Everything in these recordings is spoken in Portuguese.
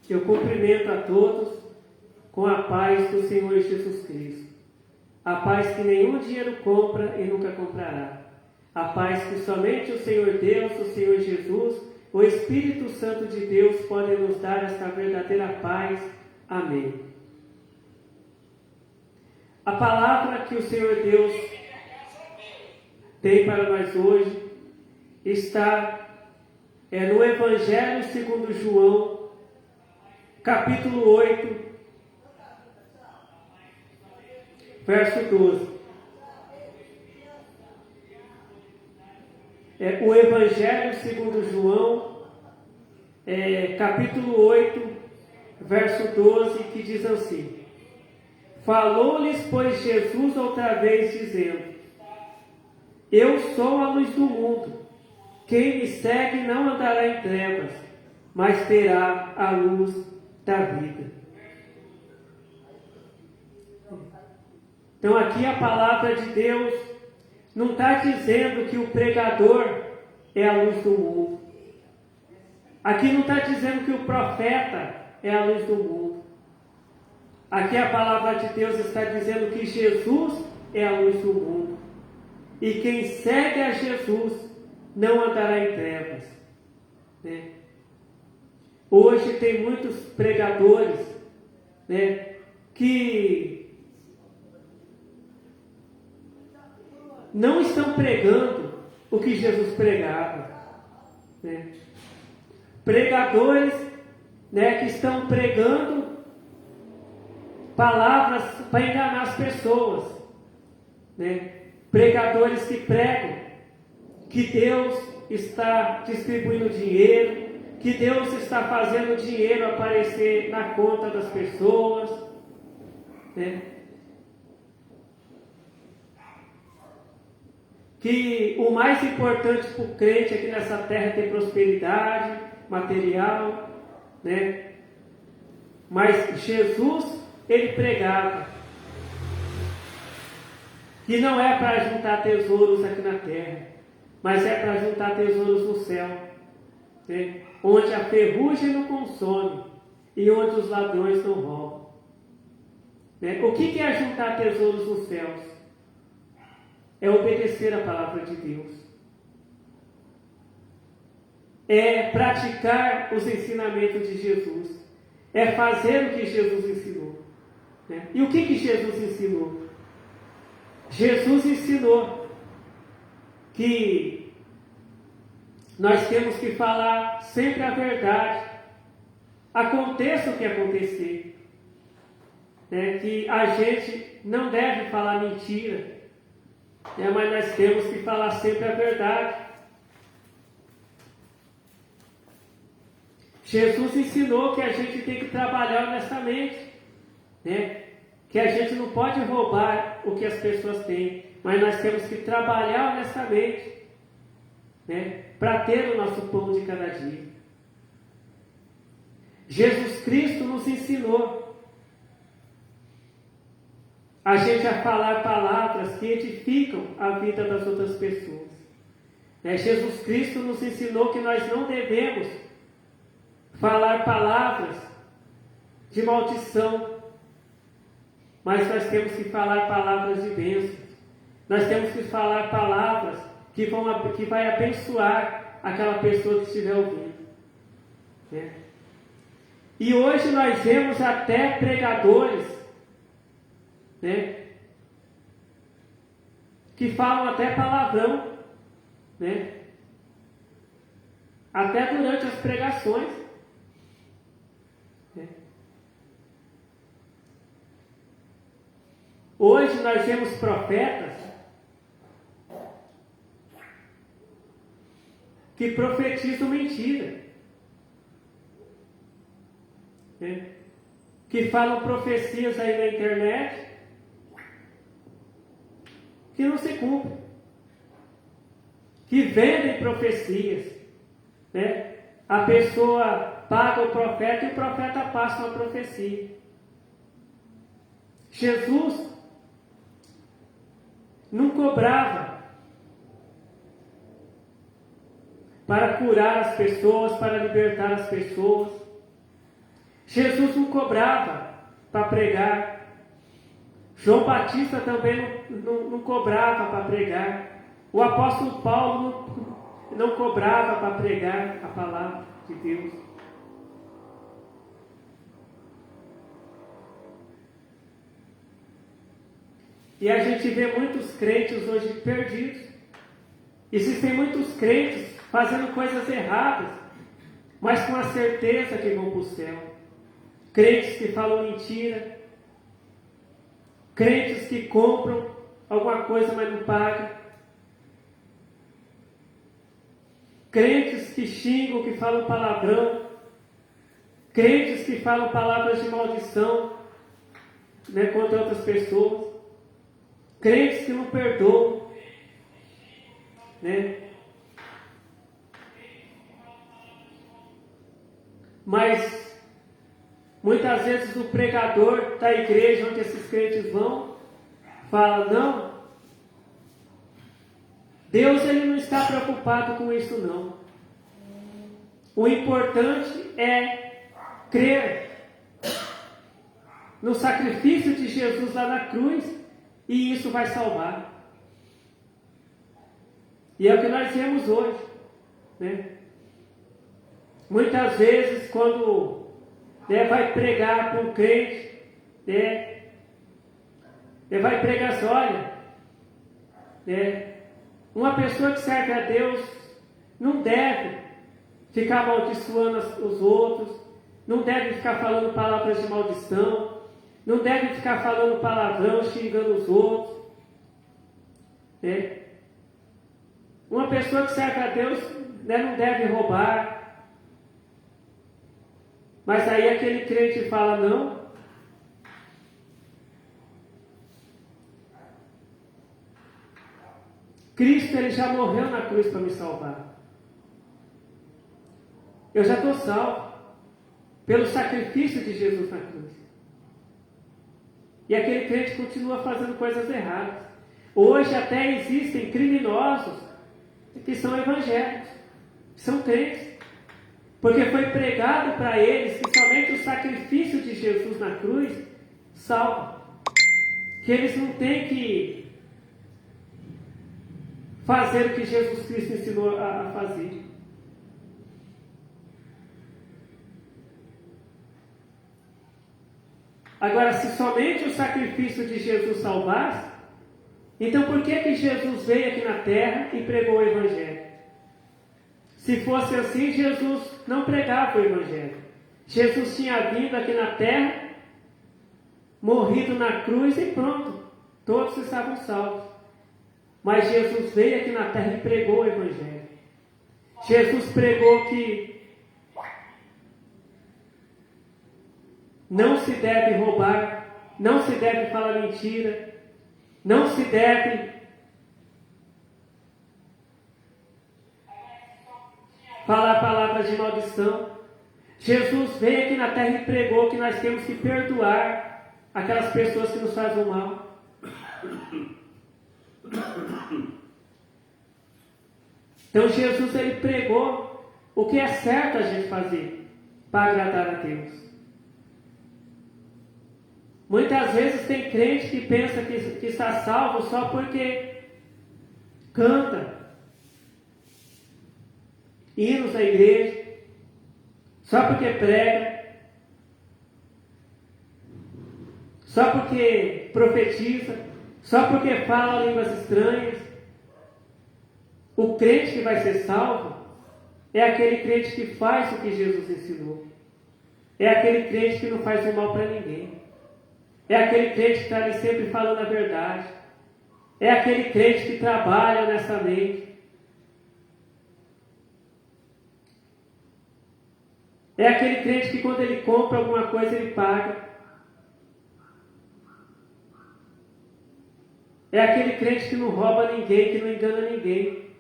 Eu cumprimento a todos com a paz do Senhor Jesus Cristo. A paz que nenhum dinheiro compra e nunca comprará. A paz que somente o Senhor Deus, o Senhor Jesus, o Espírito Santo de Deus podem nos dar esta verdadeira paz. Amém. A palavra que o Senhor Deus tem para nós hoje está no Evangelho segundo João, capítulo 8, verso 12. O Evangelho segundo João, capítulo 8, verso 12, que diz assim: Falou-lhes, pois, Jesus outra vez, dizendo: Eu sou a luz do mundo. Quem me segue não andará em trevas, mas terá a luz da vida. Então aqui a palavra de Deus não está dizendo que o pregador é a luz do mundo. Aqui não está dizendo que o profeta é a luz do mundo. Aqui a palavra de Deus está dizendo que Jesus é a luz do mundo. E quem segue a Jesus não andará em trevas. Né? Hoje tem muitos pregadores, né, que não estão pregando o que Jesus pregava. Né? Pregadores, né, que estão pregando palavras para enganar as pessoas. Né? Pregadores que pregam que Deus está distribuindo dinheiro, que Deus está fazendo dinheiro aparecer na conta das pessoas. Né? Que o mais importante para o crente aqui nessa terra é ter prosperidade material, né? Mas Jesus, ele pregava que não é para juntar tesouros aqui na terra, mas é para juntar tesouros no céu, né? Onde a ferrugem não consome e onde os ladrões não roubam. Né? O que é juntar tesouros nos céus? É obedecer a palavra de Deus. É praticar os ensinamentos de Jesus. É fazer o que Jesus ensinou. Né? E o que Jesus ensinou? Jesus ensinou que nós temos que falar sempre a verdade, aconteça o que acontecer. Né? Que a gente não deve falar mentira, né? Mas nós temos que falar sempre a verdade. Jesus ensinou que a gente tem que trabalhar honestamente, né? Que a gente não pode roubar o que as pessoas têm, mas nós temos que trabalhar honestamente, né? Para ter o nosso pão de cada dia. Jesus Cristo nos ensinou a gente a falar palavras que edificam a vida das outras pessoas. Né? Jesus Cristo nos ensinou que nós não devemos falar palavras de maldição, mas nós temos que falar palavras de bênção. Nós temos que falar palavras que vai abençoar aquela pessoa que estiver ouvindo. Né? E hoje nós vemos até pregadores, né, que falam até palavrão, né, até durante as pregações. Né? Hoje nós vemos profetas que profetizam mentira, né? Que falam profecias aí na internet que não se cumprem, que vendem profecias, né? A pessoa paga o profeta e o profeta passa uma profecia. Jesus não cobrava para curar as pessoas, para libertar as pessoas. Jesus não cobrava para pregar. João Batista também não cobrava para pregar. O apóstolo Paulo não cobrava para pregar a palavra de Deus. E a gente vê muitos crentes hoje perdidos. Existem muitos crentes fazendo coisas erradas, mas com a certeza que vão para o céu. Crentes que falam mentira, crentes que compram alguma coisa, mas não pagam, crentes que xingam, que falam palavrão, crentes que falam palavras de maldição, né, contra outras pessoas, crentes que não perdoam, né? Mas muitas vezes o pregador da igreja onde esses crentes vão fala: não, Deus ele não está preocupado com isso não. O importante é crer no sacrifício de Jesus lá na cruz, e isso vai salvar. E é o que nós vemos hoje, né? Muitas vezes quando, né, vai pregar para um crente, né, vai pregar assim: olha, né, uma pessoa que serve a Deus não deve ficar amaldiçoando os outros, não deve ficar falando palavras de maldição, não deve ficar falando palavrão, xingando os outros, né? Uma pessoa que serve a Deus, né, não deve roubar. Mas aí aquele crente fala: não, Cristo ele já morreu na cruz para me salvar. Eu já estou salvo pelo sacrifício de Jesus na cruz. E aquele crente continua fazendo coisas erradas. Hoje até existem criminosos que são evangélicos, são crentes, porque foi pregado para eles que somente o sacrifício de Jesus na cruz salva, que eles não têm que fazer o que Jesus Cristo ensinou a fazer. Agora, se somente o sacrifício de Jesus salvasse, então por que Jesus veio aqui na terra e pregou o Evangelho? Se fosse assim, Jesus não pregava o Evangelho. Jesus tinha vindo aqui na terra, morrido na cruz e pronto, todos estavam salvos. Mas Jesus veio aqui na terra e pregou o Evangelho. Jesus pregou que não se deve roubar, não se deve falar mentira, não se deve falar palavras de maldição. Jesus veio aqui na terra e pregou que nós temos que perdoar aquelas pessoas que nos fazem mal. Então Jesus ele pregou o que é certo a gente fazer para agradar a Deus. Muitas vezes tem crente que pensa que está salvo só porque canta hinos na igreja, só porque prega, só porque profetiza, só porque fala línguas estranhas. O crente que vai ser salvo é aquele crente que faz o que Jesus ensinou. É aquele crente que não faz o mal para ninguém. É aquele crente que está ali sempre falando a verdade. É aquele crente que trabalha honestamente. É aquele crente que quando ele compra alguma coisa ele paga. É aquele crente que não rouba ninguém, que não engana ninguém,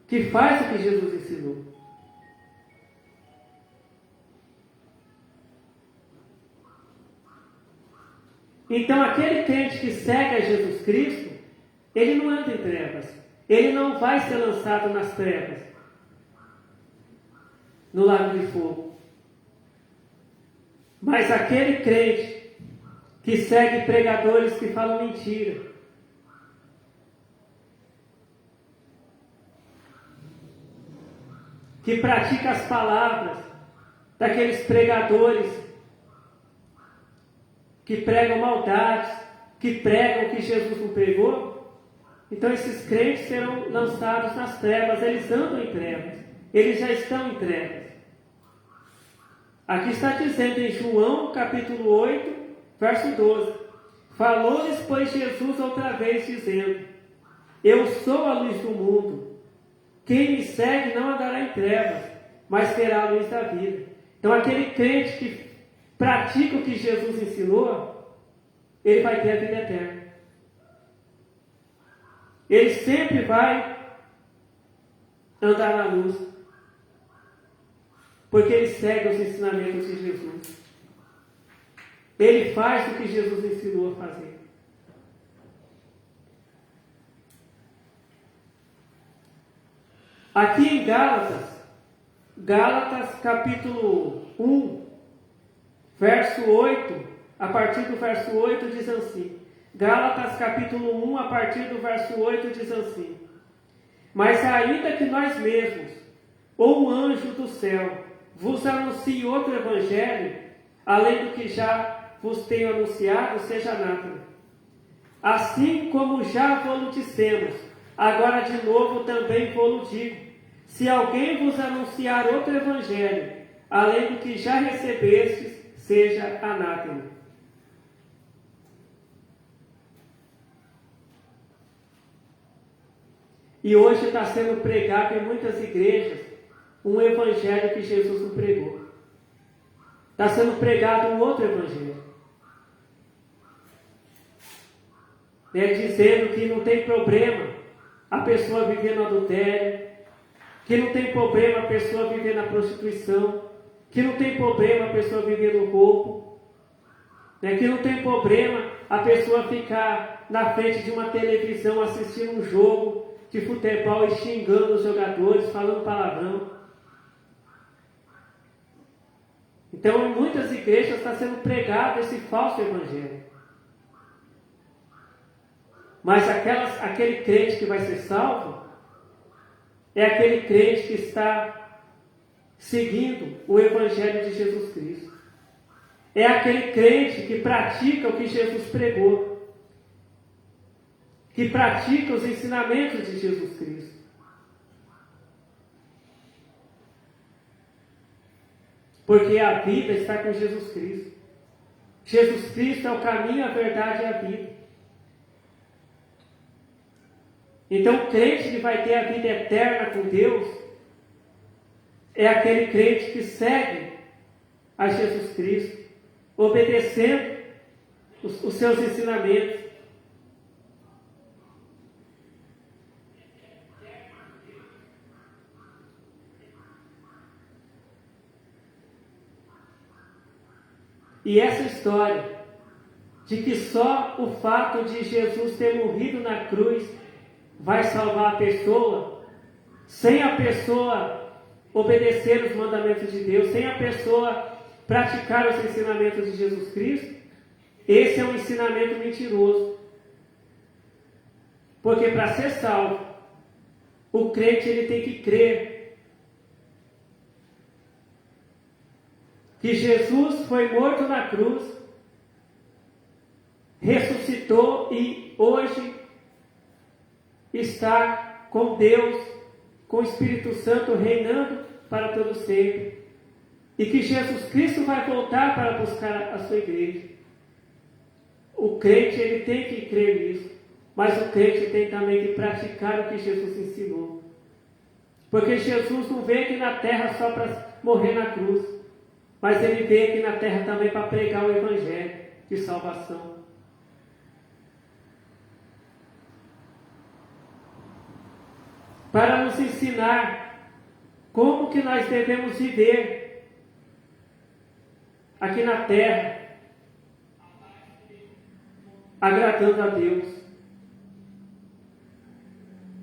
que faz o que Jesus ensinou. Então aquele crente que segue a Jesus Cristo, ele não anda em trevas, ele não vai ser lançado nas trevas, no lago de fogo. Mas aquele crente que segue pregadores que falam mentira, que pratica as palavras daqueles pregadores que pregam maldades, que pregam o que Jesus não pregou, então esses crentes serão lançados nas trevas. Eles andam em trevas, eles já estão em trevas. Aqui está dizendo em João capítulo 8, verso 12: falou-lhes, pois, Jesus outra vez, dizendo: eu sou a luz do mundo, quem me segue não andará em trevas, mas terá a luz da vida. Então aquele crente que pratica o que Jesus ensinou, ele vai ter a vida eterna. Ele sempre vai andar na luz, porque ele segue os ensinamentos de Jesus. Ele faz o que Jesus ensinou a fazer. Aqui em Gálatas capítulo 1, verso 8, a partir do verso 8 diz assim. Gálatas capítulo 1, a partir do verso 8 diz assim: mas ainda que nós mesmos, ou um anjo do céu, vos anuncie outro evangelho, além do que já vos tenho anunciado, seja anátema. Assim como já vos dissemos, agora de novo também vos digo: se alguém vos anunciar outro evangelho, além do que já recebestes, seja anátema. E hoje está sendo pregado em muitas igrejas um evangelho que Jesus não pregou. Está sendo pregado um outro evangelho. Dizendo que não tem problema a pessoa viver no adultério, que não tem problema a pessoa viver na prostituição, que não tem problema a pessoa viver no roubo, que não tem problema a pessoa ficar na frente de uma televisão assistindo um jogo de futebol e xingando os jogadores, falando palavrão. Então, em muitas igrejas está sendo pregado esse falso evangelho. Mas aquele crente que vai ser salvo é aquele crente que está seguindo o evangelho de Jesus Cristo. É aquele crente que pratica o que Jesus pregou, que pratica os ensinamentos de Jesus Cristo. Porque a vida está com Jesus Cristo. Jesus Cristo é o caminho, a verdade e a vida. Então, o crente que vai ter a vida eterna com Deus é aquele crente que segue a Jesus Cristo, obedecendo os seus ensinamentos. E essa história de que só o fato de Jesus ter morrido na cruz vai salvar a pessoa, sem a pessoa obedecer os mandamentos de Deus, sem a pessoa praticar os ensinamentos de Jesus Cristo, esse é um ensinamento mentiroso. Porque para ser salvo, o crente ele tem que crer que Jesus foi morto na cruz, ressuscitou e hoje está com Deus, com o Espírito Santo reinando para todo sempre. E que Jesus Cristo vai voltar para buscar a sua igreja. O crente ele tem que crer nisso, mas o crente tem também que praticar o que Jesus ensinou. Porque Jesus não veio aqui na terra só para morrer na cruz, mas ele veio aqui na terra também para pregar o evangelho de salvação. Para nos ensinar como que nós devemos viver aqui na terra, agradando a Deus.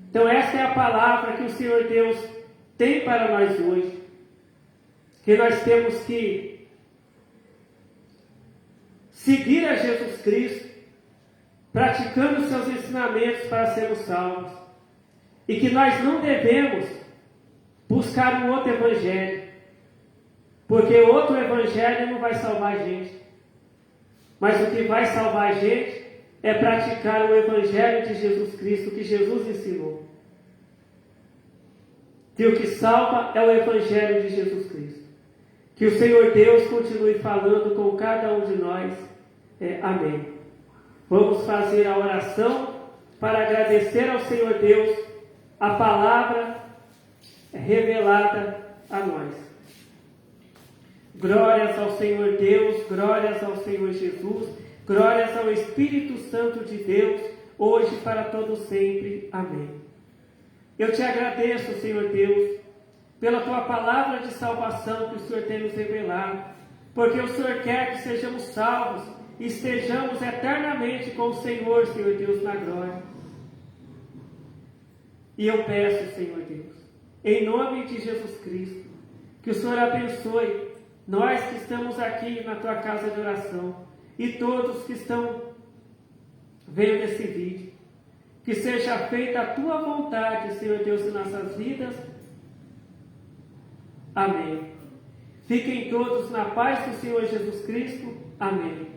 Então essa é a palavra que o Senhor Deus tem para nós hoje. Que nós temos que seguir a Jesus Cristo, praticando seus ensinamentos para sermos salvos. E que nós não devemos buscar um outro evangelho, porque outro evangelho não vai salvar a gente. Mas o que vai salvar a gente é praticar o evangelho de Jesus Cristo, que Jesus ensinou. Que o que salva é o evangelho de Jesus Cristo. Que o Senhor Deus continue falando com cada um de nós. Amém. Vamos fazer a oração para agradecer ao Senhor Deus a palavra revelada a nós. Glórias ao Senhor Deus, glórias ao Senhor Jesus, glórias ao Espírito Santo de Deus, hoje e para todo sempre. Amém. Eu te agradeço, Senhor Deus, pela tua palavra de salvação que o Senhor tem nos revelado, porque o Senhor quer que sejamos salvos e estejamos eternamente com o Senhor, Senhor Deus, na glória. E eu peço, Senhor Deus, em nome de Jesus Cristo, que o Senhor abençoe nós que estamos aqui na tua casa de oração e todos que estão vendo esse vídeo. Que seja feita a tua vontade, Senhor Deus, em nossas vidas. Amém. Fiquem todos na paz do Senhor Jesus Cristo. Amém.